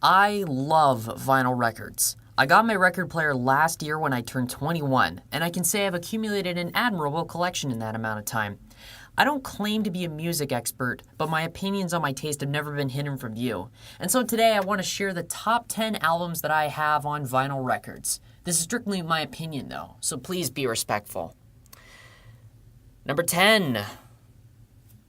I love vinyl records. I got my record player last year when I turned 21, and I can say I've accumulated an admirable collection in that amount of time. I don't claim to be a music expert, but my opinions on my taste have never been hidden from view. And so today I want to share the top 10 albums that I have on vinyl records. This is strictly my opinion though, so please be respectful. Number 10.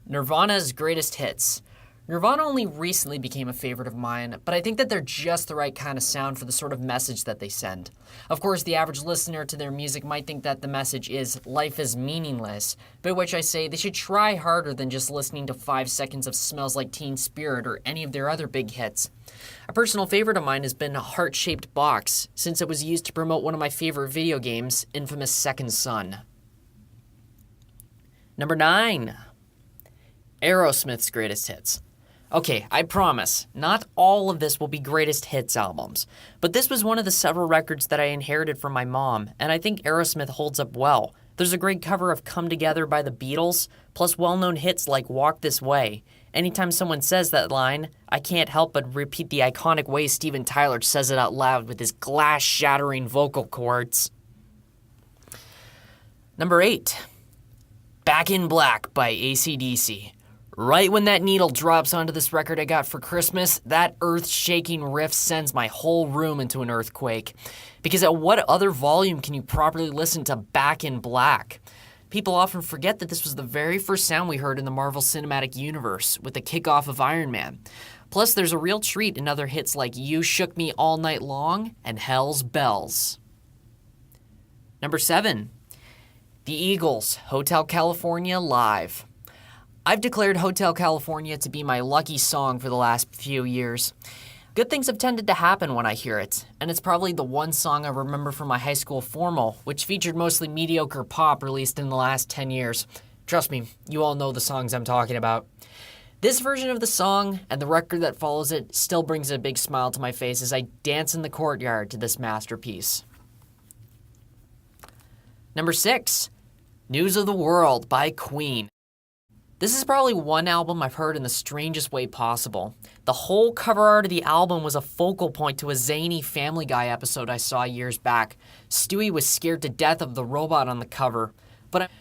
Nirvana's Greatest Hits. Nirvana only recently became a favorite of mine, but I think that they're just the right kind of sound for the sort of message that they send. Of course, the average listener to their music might think that the message is life is meaningless, by which I say they should try harder than just listening to 5 seconds of Smells Like Teen Spirit or any of their other big hits. A personal favorite of mine has been Heart-Shaped Box, since it was used to promote one of my favorite video games, infamous Second Son. Number 9. Aerosmith's Greatest Hits. Okay, I promise, not all of this will be greatest hits albums, but this was one of the several records that I inherited from my mom, and I think Aerosmith holds up well. There's a great cover of Come Together by the Beatles, plus well-known hits like Walk This Way. Anytime someone says that line, I can't help but repeat the iconic way Steven Tyler says it out loud with his glass-shattering vocal cords. Number 8. Back in Black by AC/DC. Right when that needle drops onto this record I got for Christmas, that earth-shaking riff sends my whole room into an earthquake. Because at what other volume can you properly listen to Back in Black? People often forget that this was the very first sound we heard in the Marvel Cinematic Universe, with the kickoff of Iron Man. Plus, there's a real treat in other hits like You Shook Me All Night Long and Hell's Bells. Number 7. The Eagles, Hotel California Live. I've declared Hotel California to be my lucky song for the last few years. Good things have tended to happen when I hear it, and it's probably the one song I remember from my high school formal, which featured mostly mediocre pop released in the last 10 years. Trust me, you all know the songs I'm talking about. This version of the song, and the record that follows it, still brings a big smile to my face as I dance in the courtyard to this masterpiece. Number 6. News of the World by Queen. This is probably one album I've heard in the strangest way possible. The whole cover art of the album was a focal point to a zany Family Guy episode I saw years back. Stewie was scared to death of the robot on the cover. But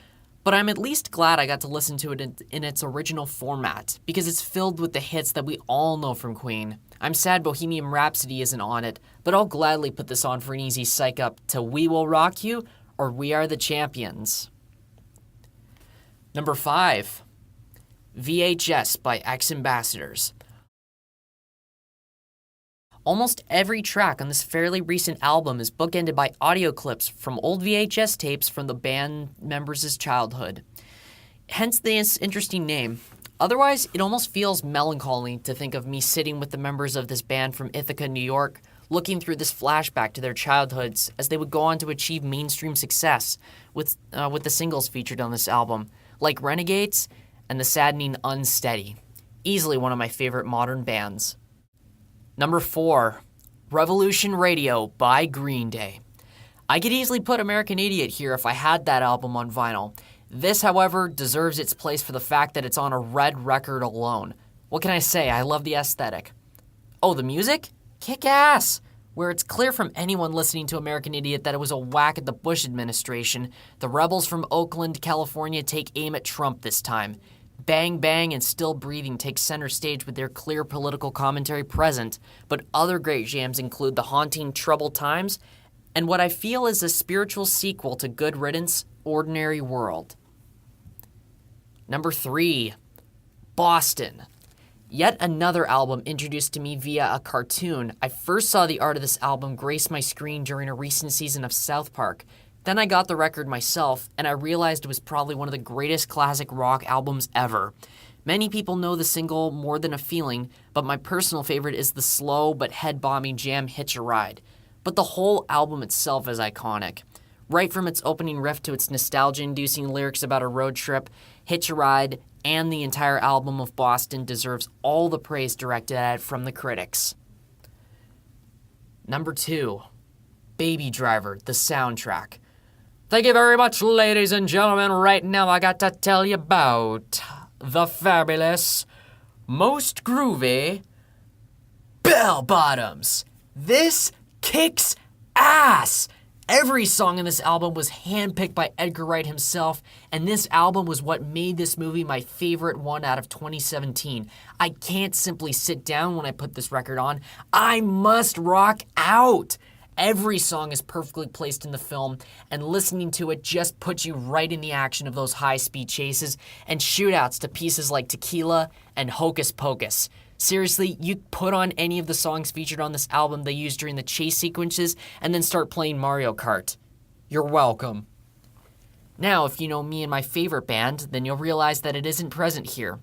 I'm at least glad I got to listen to it in its original format, because it's filled with the hits that we all know from Queen. I'm sad Bohemian Rhapsody isn't on it, but I'll gladly put this on for an easy psych up to We Will Rock You or We Are the Champions. Number 5. VHS by X-Ambassadors. Almost every track on this fairly recent album is bookended by audio clips from old VHS tapes from the band members' childhood. Hence this interesting name. Otherwise, it almost feels melancholy to think of me sitting with the members of this band from Ithaca, New York, looking through this flashback to their childhoods as they would go on to achieve mainstream success with the singles featured on this album, like Renegades and the saddening Unsteady. Easily one of my favorite modern bands. Number 4. Revolution Radio by Green Day. I could easily put American Idiot here if I had that album on vinyl. This, however, deserves its place for the fact that it's on a red record alone. What can I say? I love the aesthetic. Oh, the music? Kick ass! Where it's clear from anyone listening to American Idiot that it was a whack at the Bush administration, the rebels from Oakland, California take aim at Trump this time. Bang Bang and Still Breathing take center stage with their clear political commentary present, but other great jams include the haunting Troubled Times and what I feel is a spiritual sequel to Good Riddance, Ordinary World. Number 3. Boston. Yet another album introduced to me via a cartoon. I first saw the art of this album grace my screen during a recent season of South Park. Then I got the record myself, and I realized it was probably one of the greatest classic rock albums ever. Many people know the single More Than a Feeling, but my personal favorite is the slow but head-bombing jam Hitch a Ride. But the whole album itself is iconic. Right from its opening riff to its nostalgia-inducing lyrics about a road trip, Hitch a Ride and the entire album of Boston deserves all the praise directed at it from the critics. Number 2. Baby Driver, the soundtrack. Thank you very much, ladies and gentlemen. Right now I got to tell you about the fabulous, most groovy, Baby Bell Bottoms. This kicks ass. Every song in this album was handpicked by Edgar Wright himself, and this album was what made this movie my favorite one out of 2017. I can't simply sit down when I put this record on. I must rock out. Every song is perfectly placed in the film, and listening to it just puts you right in the action of those high-speed chases and shootouts to pieces like Tequila and Hocus Pocus. Seriously, you put on any of the songs featured on this album they used during the chase sequences and then start playing Mario Kart. You're welcome. Now, if you know me and my favorite band, then you'll realize that it isn't present here.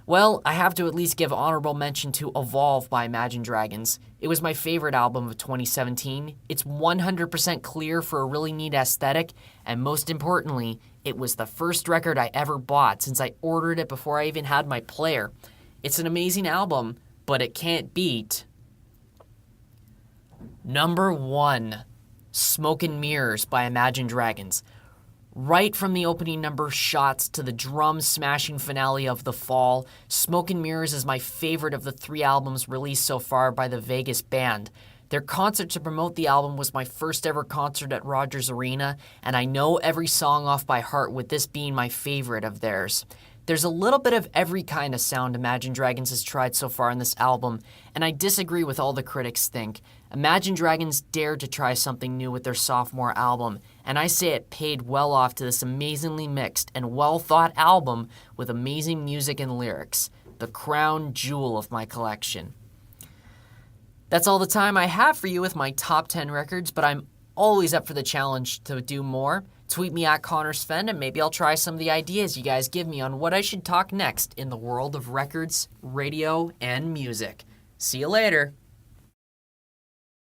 Well, I have to at least give honorable mention to Evolve by Imagine Dragons. It was my favorite album of 2017. It's 100% clear for a really neat aesthetic, and most importantly, it was the first record I ever bought since I ordered it before I even had my player. It's an amazing album, but it can't beat number 1, Smoke and Mirrors by Imagine Dragons. Right from the opening number shots to the drum-smashing finale of The Fall, Smoke and Mirrors is my favorite of the 3 albums released so far by the Vegas band. Their concert to promote the album was my first ever concert at Rogers Arena, and I know every song off by heart, with this being my favorite of theirs. There's a little bit of every kind of sound Imagine Dragons has tried so far in this album, and I disagree with all the critics think. Imagine Dragons dared to try something new with their sophomore album, and I say it paid well off to this amazingly mixed and well-thought album with amazing music and lyrics, the crown jewel of my collection. That's all the time I have for you with my top 10 records, but I'm always up for the challenge to do more. Tweet me at Connor Sven, and maybe I'll try some of the ideas you guys give me on what I should talk next in the world of records, radio, and music. See you later.